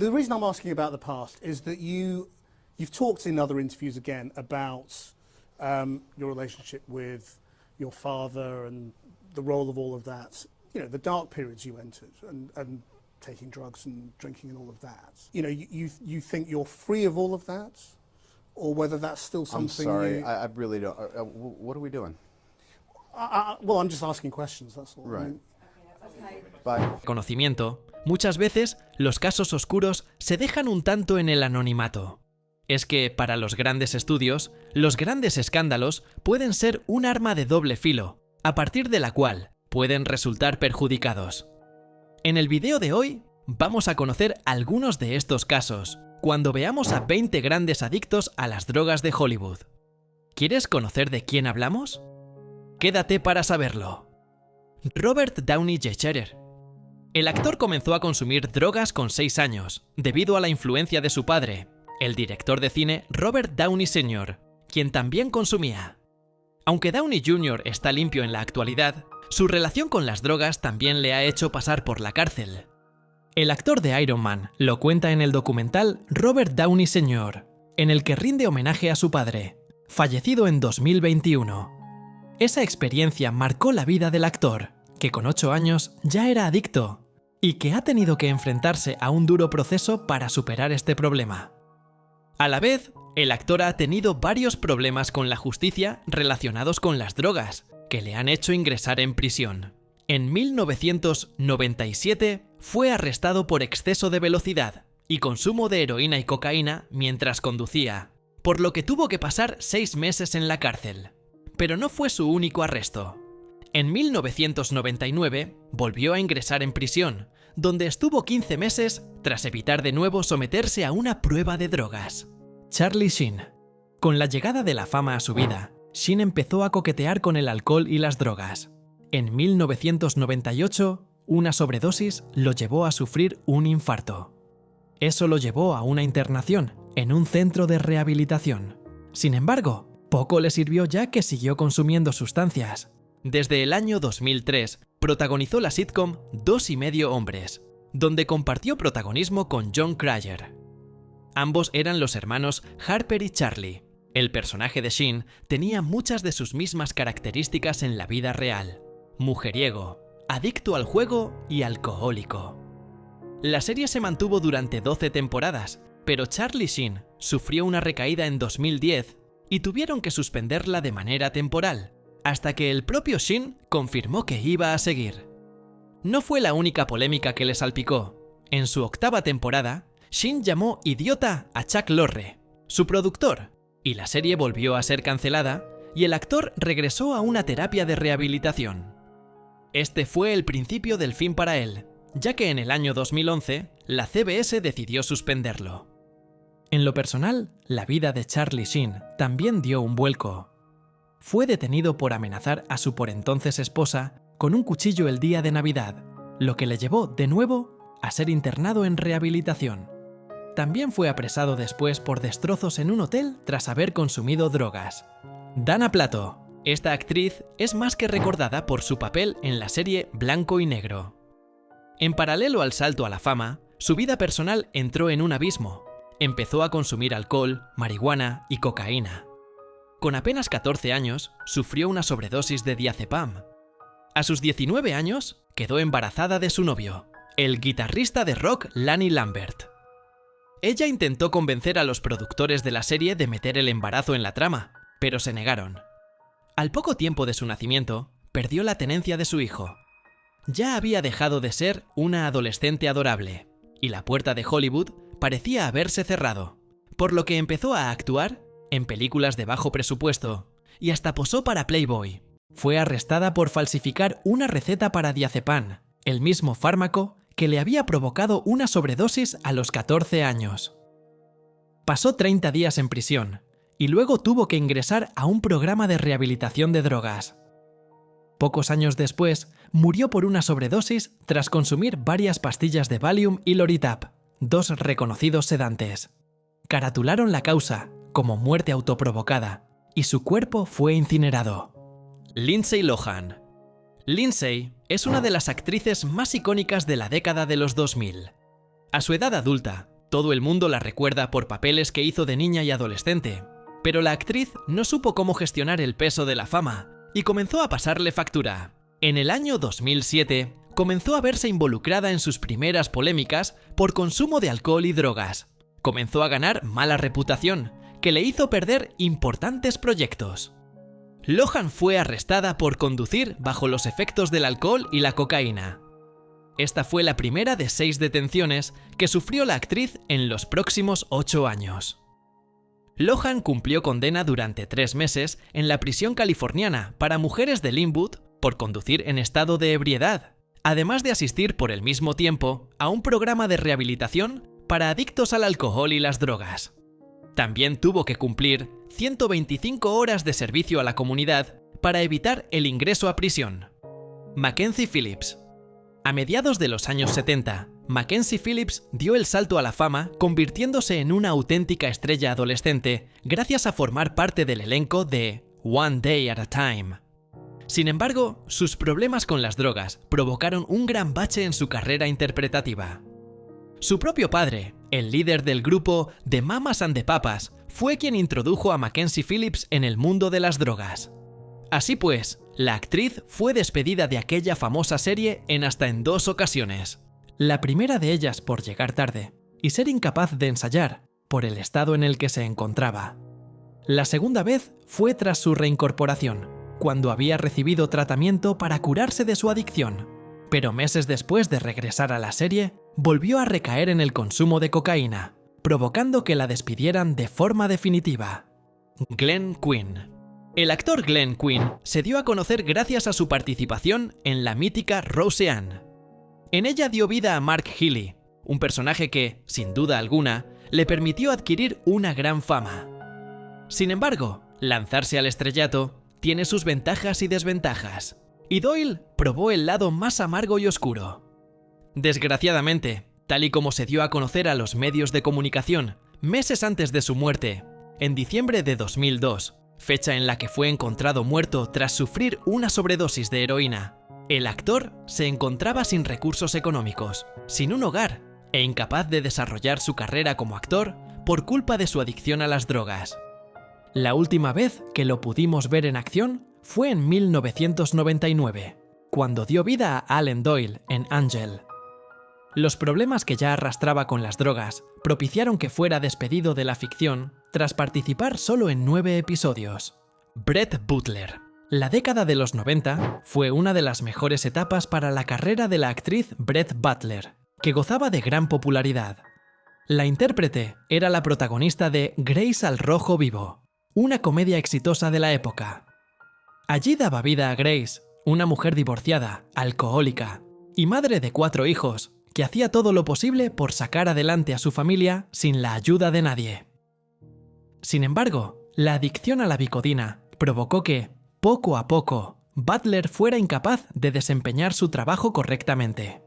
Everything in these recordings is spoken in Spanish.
The reason I'm asking about the past is that you've talked in other interviews again about your relationship with your father and the role of all of that. You know, the dark periods you entered and taking drugs and drinking and all of that. You know, you think you're free of all of that, or whether that's still something. I'm sorry, I really don't. What are we doing? Well, I'm just asking questions. That's all. Right. I mean, Bye. Conocimiento, muchas veces los casos oscuros se dejan un tanto en el anonimato. Es que para los grandes estudios, los grandes escándalos pueden ser un arma de doble filo, a partir de la cual pueden resultar perjudicados. En el video de hoy vamos a conocer algunos de estos casos, cuando veamos a 20 grandes adictos a las drogas de Hollywood. ¿Quieres conocer de quién hablamos? Quédate para saberlo. Robert Downey Jr. El actor comenzó a consumir drogas con 6 años, debido a la influencia de su padre, el director de cine Robert Downey Sr., quien también consumía. Aunque Downey Jr. está limpio en la actualidad, su relación con las drogas también le ha hecho pasar por la cárcel. El actor de Iron Man lo cuenta en el documental Robert Downey Sr., en el que rinde homenaje a su padre, fallecido en 2021. Esa experiencia marcó la vida del actor, que con 8 años ya era adicto, y que ha tenido que enfrentarse a un duro proceso para superar este problema. A la vez, el actor ha tenido varios problemas con la justicia relacionados con las drogas, que le han hecho ingresar en prisión. En 1997 fue arrestado por exceso de velocidad y consumo de heroína y cocaína mientras conducía, por lo que tuvo que pasar 6 meses en la cárcel. Pero no fue su único arresto. En 1999 volvió a ingresar en prisión, donde estuvo 15 meses tras evitar de nuevo someterse a una prueba de drogas. Charlie Sheen. Con la llegada de la fama a su vida, Sheen empezó a coquetear con el alcohol y las drogas. En 1998, una sobredosis lo llevó a sufrir un infarto. Eso lo llevó a una internación en un centro de rehabilitación. Sin embargo, poco le sirvió ya que siguió consumiendo sustancias. Desde el año 2003, protagonizó la sitcom 2 y medio hombres, donde compartió protagonismo con Jon Cryer. Ambos eran los hermanos Harper y Charlie. El personaje de Sheen tenía muchas de sus mismas características en la vida real: mujeriego, adicto al juego y alcohólico. La serie se mantuvo durante 12 temporadas, pero Charlie Sheen sufrió una recaída en 2010 y tuvieron que suspenderla de manera temporal, hasta que el propio Sheen confirmó que iba a seguir. No fue la única polémica que le salpicó. En su 8ª temporada, Sheen llamó idiota a Chuck Lorre, su productor, y la serie volvió a ser cancelada y el actor regresó a una terapia de rehabilitación. Este fue el principio del fin para él, ya que en el año 2011 la CBS decidió suspenderlo. En lo personal, la vida de Charlie Sheen también dio un vuelco. Fue detenido por amenazar a su por entonces esposa con un cuchillo el día de Navidad, lo que le llevó de nuevo a ser internado en rehabilitación. También fue apresado después por destrozos en un hotel tras haber consumido drogas. Dana Plato. Esta actriz es más que recordada por su papel en la serie Blanco y Negro. En paralelo al salto a la fama, su vida personal entró en un abismo. Empezó a consumir alcohol, marihuana y cocaína. Con apenas 14 años, sufrió una sobredosis de diazepam. A sus 19 años, quedó embarazada de su novio, el guitarrista de rock Lanny Lambert. Ella intentó convencer a los productores de la serie de meter el embarazo en la trama, pero se negaron. Al poco tiempo de su nacimiento, perdió la tenencia de su hijo. Ya había dejado de ser una adolescente adorable, y la puerta de Hollywood parecía haberse cerrado, por lo que empezó a actuar en películas de bajo presupuesto, y hasta posó para Playboy. Fue arrestada por falsificar una receta para diazepam, el mismo fármaco que le había provocado una sobredosis a los 14 años. Pasó 30 días en prisión, y luego tuvo que ingresar a un programa de rehabilitación de drogas. Pocos años después, murió por una sobredosis tras consumir varias pastillas de Valium y Loritap, 2 reconocidos sedantes. Caratularon la causa como muerte autoprovocada, y su cuerpo fue incinerado. Lindsay Lohan. Lindsay es una de las actrices más icónicas de la década de los 2000. A su edad adulta, Todo el mundo la recuerda por papeles que hizo de niña y adolescente, pero la actriz no supo cómo gestionar el peso de la fama y comenzó a pasarle factura. En el año 2007, comenzó a verse involucrada en sus primeras polémicas por consumo de alcohol y drogas. Comenzó a ganar mala reputación, que le hizo perder importantes proyectos. Lohan fue arrestada por conducir bajo los efectos del alcohol y la cocaína. Esta fue la primera de 6 detenciones que sufrió la actriz en los próximos 8 años. Lohan cumplió condena durante 3 meses en la prisión californiana para mujeres de Linwood por conducir en estado de ebriedad, además de asistir por el mismo tiempo a un programa de rehabilitación para adictos al alcohol y las drogas. También tuvo que cumplir 125 horas de servicio a la comunidad para evitar el ingreso a prisión. Mackenzie Phillips. A mediados de los años 70, Mackenzie Phillips dio el salto a la fama convirtiéndose en una auténtica estrella adolescente gracias a formar parte del elenco de One Day at a Time. Sin embargo, sus problemas con las drogas provocaron un gran bache en su carrera interpretativa. Su propio padre, el líder del grupo The Mamas and the Papas, fue quien introdujo a Mackenzie Phillips en el mundo de las drogas. Así pues, la actriz fue despedida de aquella famosa serie hasta en 2 ocasiones. La primera de ellas por llegar tarde y ser incapaz de ensayar por el estado en el que se encontraba. La segunda vez fue tras su reincorporación, cuando había recibido tratamiento para curarse de su adicción, pero meses después de regresar a la serie, volvió a recaer en el consumo de cocaína, provocando que la despidieran de forma definitiva. Glenn Quinn. El actor Glenn Quinn se dio a conocer gracias a su participación en la mítica Roseanne. En ella dio vida a Mark Healey, un personaje que, sin duda alguna, le permitió adquirir una gran fama. Sin embargo, lanzarse al estrellato tiene sus ventajas y desventajas, y Doyle probó el lado más amargo y oscuro. Desgraciadamente, tal y como se dio a conocer a los medios de comunicación meses antes de su muerte, en diciembre de 2002, fecha en la que fue encontrado muerto tras sufrir una sobredosis de heroína, el actor se encontraba sin recursos económicos, sin un hogar e incapaz de desarrollar su carrera como actor por culpa de su adicción a las drogas. La última vez que lo pudimos ver en acción fue en 1999, cuando dio vida a Alan Doyle en Angel. Los problemas que ya arrastraba con las drogas propiciaron que fuera despedido de la ficción tras participar solo en 9 episodios. Brett Butler. La década de los 90 fue una de las mejores etapas para la carrera de la actriz Brett Butler, que gozaba de gran popularidad. La intérprete era la protagonista de Grace al Rojo Vivo, una comedia exitosa de la época. Allí daba vida a Grace, una mujer divorciada, alcohólica y madre de 4 hijos, que hacía todo lo posible por sacar adelante a su familia sin la ayuda de nadie. Sin embargo, la adicción a la Vicodina provocó que, poco a poco, Butler fuera incapaz de desempeñar su trabajo correctamente.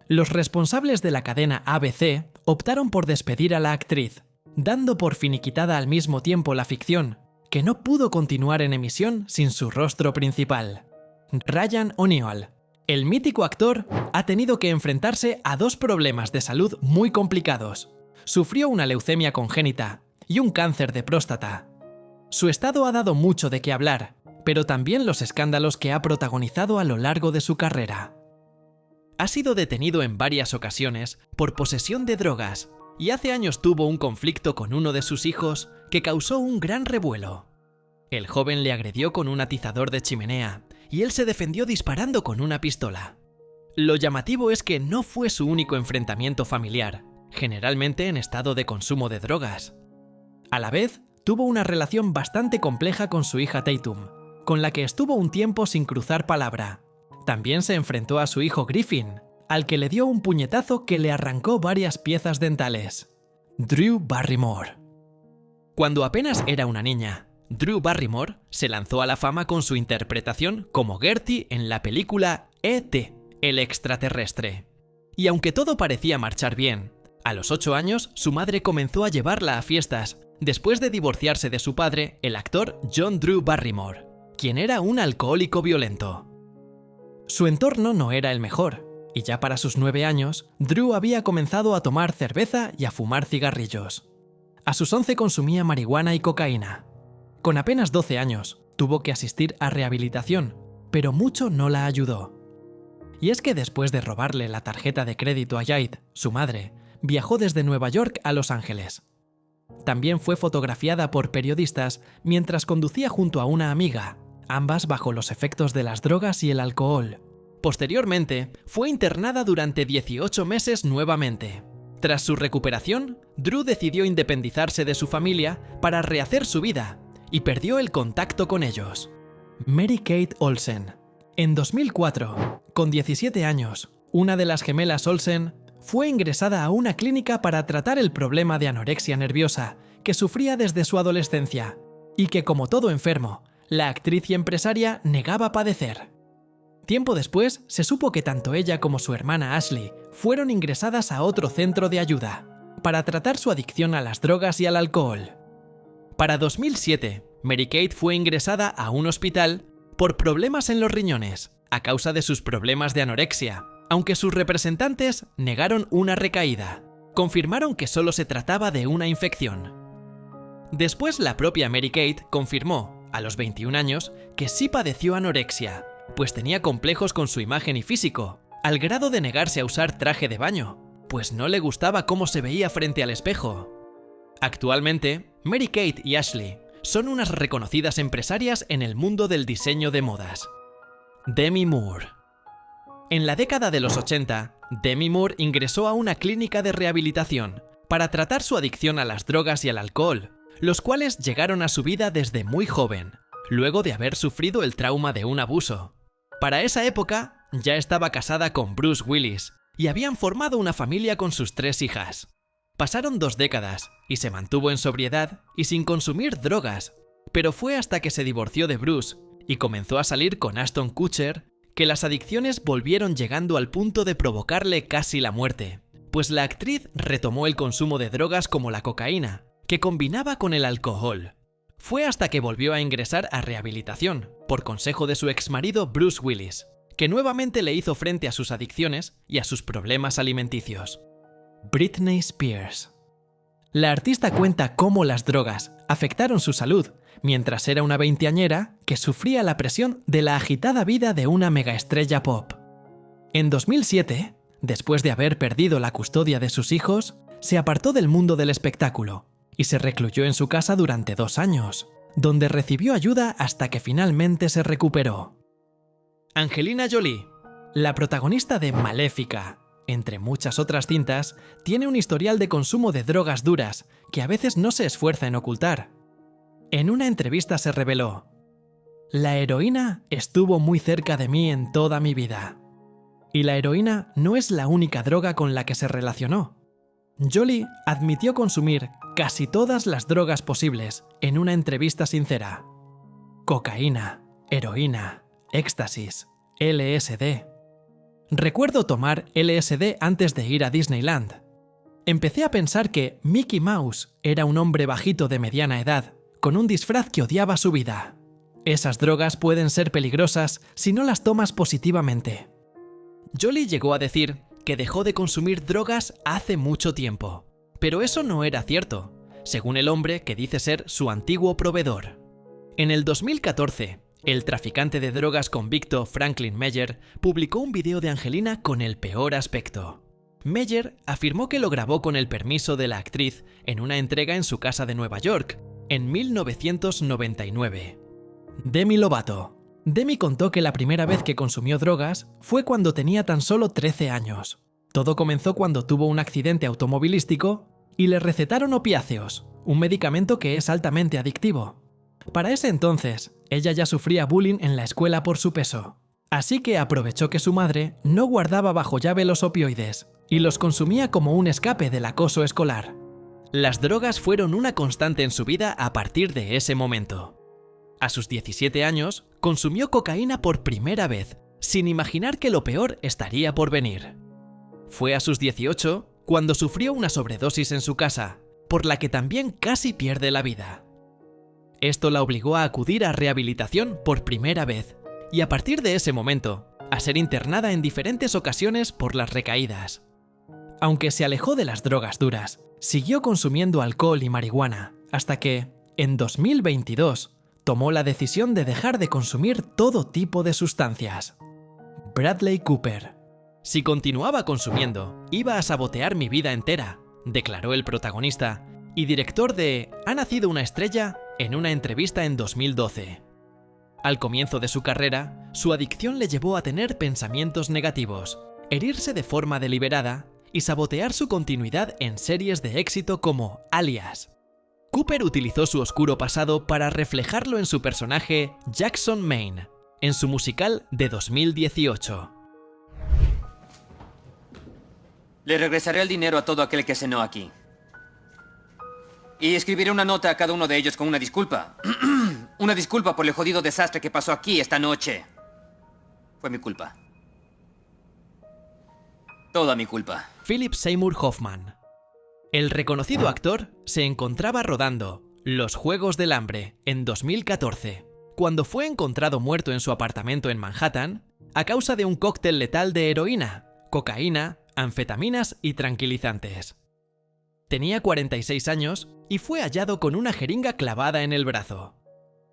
Los responsables de la cadena ABC optaron por despedir a la actriz, dando por finiquitada al mismo tiempo la ficción, que no pudo continuar en emisión sin su rostro principal. Ryan O'Neal. El mítico actor ha tenido que enfrentarse a 2 problemas de salud muy complicados. Sufrió una leucemia congénita y un cáncer de próstata. Su estado ha dado mucho de qué hablar, pero también los escándalos que ha protagonizado a lo largo de su carrera. Ha sido detenido en varias ocasiones por posesión de drogas y hace años tuvo un conflicto con uno de sus hijos que causó un gran revuelo. El joven le agredió con un atizador de chimenea y él se defendió disparando con una pistola. Lo llamativo es que no fue su único enfrentamiento familiar, generalmente en estado de consumo de drogas. A la vez, tuvo una relación bastante compleja con su hija Tatum, con la que estuvo un tiempo sin cruzar palabra. También se enfrentó a su hijo Griffin, al que le dio un puñetazo que le arrancó varias piezas dentales. Drew Barrymore. Cuando apenas era una niña, Drew Barrymore se lanzó a la fama con su interpretación como Gertie en la película E.T., el extraterrestre. Y aunque todo parecía marchar bien, a los 8 años su madre comenzó a llevarla a fiestas, después de divorciarse de su padre, el actor John Drew Barrymore, quien era un alcohólico violento. Su entorno no era el mejor. y ya para sus 9 años, Drew había comenzado a tomar cerveza y a fumar cigarrillos. A sus 11 consumía marihuana y cocaína. Con apenas 12 años, tuvo que asistir a rehabilitación, pero mucho no la ayudó. Y es que después de robarle la tarjeta de crédito a Jade, su madre, viajó desde Nueva York a Los Ángeles. También fue fotografiada por periodistas mientras conducía junto a una amiga, ambas bajo los efectos de las drogas y el alcohol. Posteriormente, fue internada durante 18 meses nuevamente. Tras su recuperación, Drew decidió independizarse de su familia para rehacer su vida y perdió el contacto con ellos. Mary Kate Olsen. En 2004, con 17 años, una de las gemelas Olsen fue ingresada a una clínica para tratar el problema de anorexia nerviosa que sufría desde su adolescencia y que, como todo enfermo, la actriz y empresaria negaba padecer. Tiempo después, se supo que tanto ella como su hermana Ashley fueron ingresadas a otro centro de ayuda para tratar su adicción a las drogas y al alcohol. Para 2007, Mary Kate fue ingresada a un hospital por problemas en los riñones a causa de sus problemas de anorexia, aunque sus representantes negaron una recaída. Confirmaron que solo se trataba de una infección. Después, la propia Mary Kate confirmó, a los 21 años, que sí padeció anorexia, pues tenía complejos con su imagen y físico, al grado de negarse a usar traje de baño, pues no le gustaba cómo se veía frente al espejo. Actualmente, Mary Kate y Ashley son unas reconocidas empresarias en el mundo del diseño de modas. Demi Moore. En la década de los 80, Demi Moore ingresó a una clínica de rehabilitación para tratar su adicción a las drogas y al alcohol, los cuales llegaron a su vida desde muy joven, luego de haber sufrido el trauma de un abuso. Para esa época, ya estaba casada con Bruce Willis y habían formado una familia con sus 3 hijas. Pasaron 2 décadas y se mantuvo en sobriedad y sin consumir drogas, pero fue hasta que se divorció de Bruce y comenzó a salir con Ashton Kutcher que las adicciones volvieron, llegando al punto de provocarle casi la muerte, pues la actriz retomó el consumo de drogas como la cocaína, que combinaba con el alcohol. Fue hasta que volvió a ingresar a rehabilitación, por consejo de su exmarido Bruce Willis, que nuevamente le hizo frente a sus adicciones y a sus problemas alimenticios. Britney Spears. La artista cuenta cómo las drogas afectaron su salud mientras era una veinteañera que sufría la presión de la agitada vida de una megaestrella pop. En 2007, después de haber perdido la custodia de sus hijos, se apartó del mundo del espectáculo y se recluyó en su casa durante 2 años, donde recibió ayuda hasta que finalmente se recuperó. Angelina Jolie, la protagonista de Maléfica, entre muchas otras cintas, tiene un historial de consumo de drogas duras que a veces no se esfuerza en ocultar. En una entrevista se reveló: "La heroína estuvo muy cerca de mí en toda mi vida. Y la heroína no es la única droga con la que se relacionó". Jolie admitió consumir casi todas las drogas posibles en una entrevista sincera. Cocaína, heroína, éxtasis, LSD. Recuerdo tomar LSD antes de ir a Disneyland. Empecé a pensar que Mickey Mouse era un hombre bajito de mediana edad, con un disfraz que odiaba su vida. Esas drogas pueden ser peligrosas si no las tomas positivamente. Jolie llegó a decir que dejó de consumir drogas hace mucho tiempo, pero eso no era cierto, según el hombre que dice ser su antiguo proveedor. En el 2014, el traficante de drogas convicto Franklin Meyer publicó un video de Angelina con el peor aspecto. Meyer afirmó que lo grabó con el permiso de la actriz en una entrega en su casa de Nueva York, en 1999. Demi Lovato. Demi contó que la primera vez que consumió drogas fue cuando tenía tan solo 13 años. Todo comenzó cuando tuvo un accidente automovilístico y le recetaron opiáceos, un medicamento que es altamente adictivo. Para ese entonces, ella ya sufría bullying en la escuela por su peso, así que aprovechó que su madre no guardaba bajo llave los opioides y los consumía como un escape del acoso escolar. Las drogas fueron una constante en su vida a partir de ese momento. A sus 17 años, consumió cocaína por primera vez, sin imaginar que lo peor estaría por venir. Fue a sus 18 cuando sufrió una sobredosis en su casa, por la que también casi pierde la vida. Esto la obligó a acudir a rehabilitación por primera vez, y a partir de ese momento, a ser internada en diferentes ocasiones por las recaídas. Aunque se alejó de las drogas duras, siguió consumiendo alcohol y marihuana, hasta que, en 2022, tomó la decisión de dejar de consumir todo tipo de sustancias. Bradley Cooper. Si continuaba consumiendo, iba a sabotear mi vida entera, declaró el protagonista y director de Ha nacido una estrella en una entrevista en 2012. Al comienzo de su carrera, su adicción le llevó a tener pensamientos negativos, herirse de forma deliberada y sabotear su continuidad en series de éxito como Alias. Cooper utilizó su oscuro pasado para reflejarlo en su personaje Jackson Maine, en su musical de 2018. Le regresaré el dinero a todo aquel que cenó aquí. Y escribiré una nota a cada uno de ellos con una disculpa. Una disculpa por el jodido desastre que pasó aquí esta noche. Fue mi culpa. Toda mi culpa. Philip Seymour Hoffman. El reconocido actor se encontraba rodando Los Juegos del Hambre en 2014, cuando fue encontrado muerto en su apartamento en Manhattan a causa de un cóctel letal de heroína, cocaína, anfetaminas y tranquilizantes. Tenía 46 años y fue hallado con una jeringa clavada en el brazo.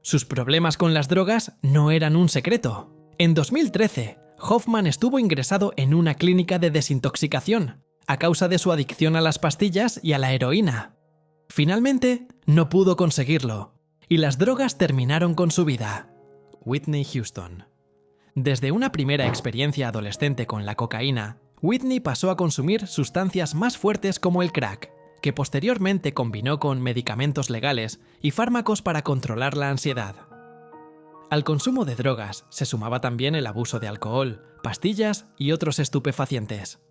Sus problemas con las drogas no eran un secreto. En 2013, Hoffman estuvo ingresado en una clínica de desintoxicación a causa de su adicción a las pastillas y a la heroína. Finalmente, no pudo conseguirlo, y las drogas terminaron con su vida. Whitney Houston. Desde una primera experiencia adolescente con la cocaína, Whitney pasó a consumir sustancias más fuertes como el crack, que posteriormente combinó con medicamentos legales y fármacos para controlar la ansiedad. Al consumo de drogas se sumaba también el abuso de alcohol, pastillas y otros estupefacientes.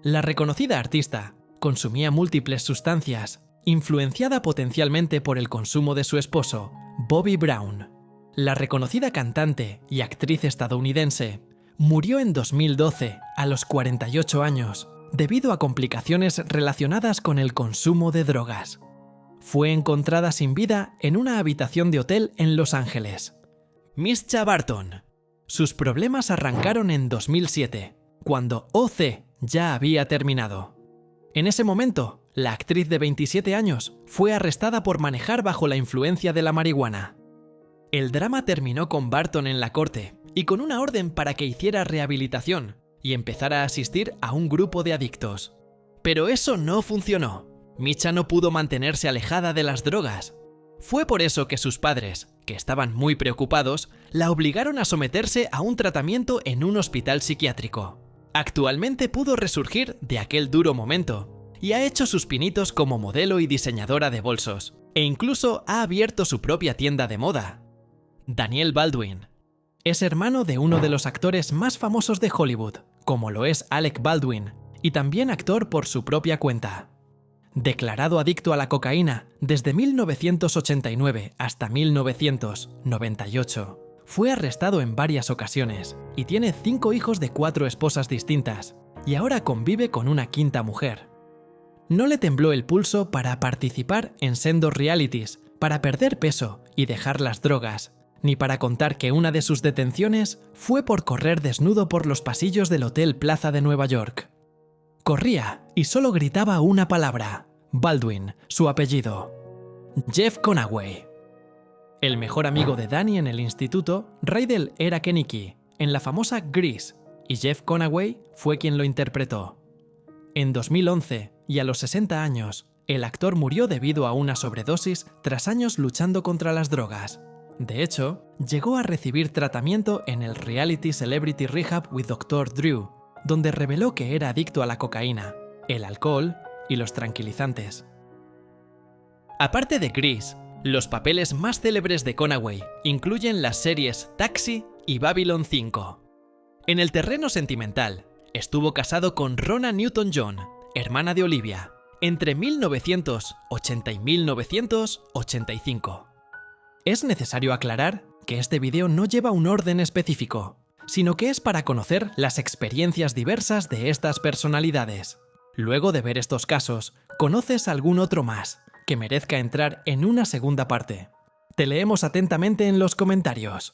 La reconocida artista consumía múltiples sustancias, influenciada potencialmente por el consumo de su esposo, Bobby Brown. La reconocida cantante y actriz estadounidense murió en 2012 a los 48 años debido a complicaciones relacionadas con el consumo de drogas. Fue encontrada sin vida en una habitación de hotel en Los Ángeles. Mischa Barton. Sus problemas arrancaron en 2007, cuando OC ya había terminado. En ese momento, la actriz de 27 años fue arrestada por manejar bajo la influencia de la marihuana. El drama terminó con Barton en la corte y con una orden para que hiciera rehabilitación y empezara a asistir a un grupo de adictos. Pero eso no funcionó. Mischa no pudo mantenerse alejada de las drogas. Fue por eso que sus padres, que estaban muy preocupados, la obligaron a someterse a un tratamiento en un hospital psiquiátrico. Actualmente pudo resurgir de aquel duro momento y ha hecho sus pinitos como modelo y diseñadora de bolsos, e incluso ha abierto su propia tienda de moda. Daniel Baldwin. Es hermano de uno de los actores más famosos de Hollywood, como lo es Alec Baldwin, y también actor por su propia cuenta. Declarado adicto a la cocaína desde 1989 hasta 1998, fue arrestado en varias ocasiones y tiene 5 hijos de 4 esposas distintas, y ahora convive con una quinta mujer. No le tembló el pulso para participar en sendos realities, para perder peso y dejar las drogas, ni para contar que una de sus detenciones fue por correr desnudo por los pasillos del Hotel Plaza de Nueva York. Corría y solo gritaba una palabra: Baldwin, su apellido. Jeff Conaway. El mejor amigo de Danny en el instituto, Rydell era Kenickie, en la famosa Grease, y Jeff Conaway fue quien lo interpretó. En 2011, y a los 60 años, el actor murió debido a una sobredosis tras años luchando contra las drogas. De hecho, llegó a recibir tratamiento en el reality Celebrity Rehab with Dr. Drew, donde reveló que era adicto a la cocaína, el alcohol y los tranquilizantes. Aparte de Grease, los papeles más célebres de Conaway incluyen las series Taxi y Babylon 5. En el terreno sentimental, estuvo casado con Rona Newton-John, hermana de Olivia, entre 1980 y 1985. Es necesario aclarar que este vídeo no lleva un orden específico, sino que es para conocer las experiencias diversas de estas personalidades. Luego de ver estos casos, ¿conoces algún otro más que merezca entrar en una segunda parte? Te leemos atentamente en los comentarios.